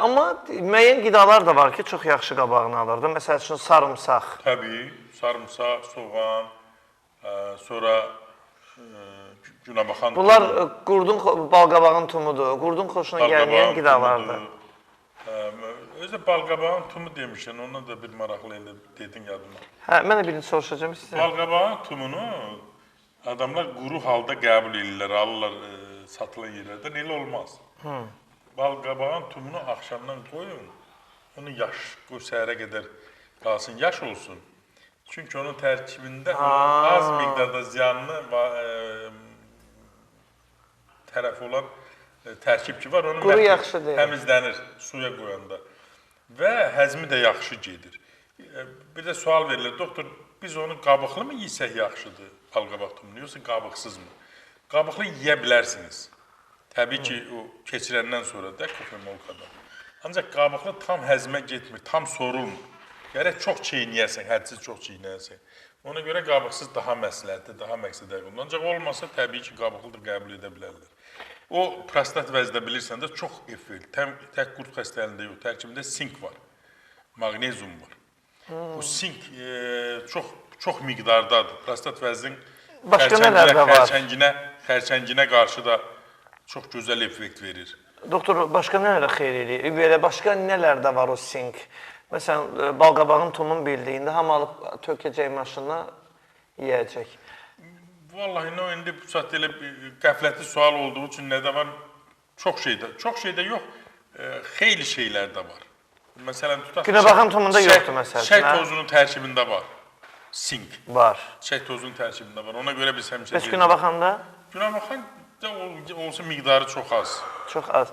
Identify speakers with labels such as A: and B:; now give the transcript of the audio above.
A: Amma müəyyən qidalar da var ki, çox yaxşı qabağını alırdı. Məsəl üçün sarımsaq.
B: Təbii, sarımsaq, soğan, sonra günabaxan tumu.
A: Bunlar balqabağın tumudur, qurdun xoşuna gəlməyən qidalardır.
B: Özü balqabağın tumu demişsən, ondan da bir maraqlı elə dedin yadıma.
A: Hə, mən də birini soruşacağım sizə.
B: Balqabağın tumunu adamlar quru halda qəbul edirlər, alırlar satılan yerlərdən, elə olmaz. Balqabağın tumunu axşamdan qoyun, onu yaş, qoy səhərə qədər qalsın, yaş olsun. Çünki onun tərkibində az miqdarda ziyanlı tərəf olan tərkib ki var, onun təmizlənir suya qoyanda və həzmi də yaxşı gedir. Bir də sual verilir, doktor, biz onu qabıqlı mı yesək yaxşıdır, balqabaq tumunu, yoxsa qabıqsız mı? Qabıqlı yeyə bilərsiniz. Təbii ki, o keçirəndən sonra da kofemolkada. Ancaq qabıqlı tam həzmə getmir, tam sorulmur. Gərək çox çeynəyəsən, hədsiz çox çeynəyəsən. Ona görə qabıqsız daha məsləhətdir, daha məqsədə uyğundur. Ancaq olmasa təbii ki, qabıqlıdır, qəbul edə bilərlər. O prostat vəzdə bilirsən də çox effekt, tək qurd xəstəliyində yox, tərkibində sink var, maqnezium var. Bu sink çox miqdardadır. Prostat vəzin xərçənginə qarşı da çox gözəl effekt verir.
A: Doktor, başqa nələrə xeyr eləyir? Belə başqa nələrdə var o sink? Məsələn, balqabağın tumun bildiyində hamı alıb tökəcək maşına yiyəcək.
B: Vallahi, indi bu saat elə qəflətli sual olduğu üçün nədə var? Çox şeydə yox, xeyli şeylər də var. Məsələn, tutaq...
A: Günabaxan tumunda yoxdur, məsələn.
B: Çək tozunun tərkibində var, sink.
A: Var.
B: Çək tozunun tərkibində var, ona görə biz həmişə...
A: Bəs günabaxanda?
B: Günabaxan da olsa miqdarı çox az.
A: Çox az.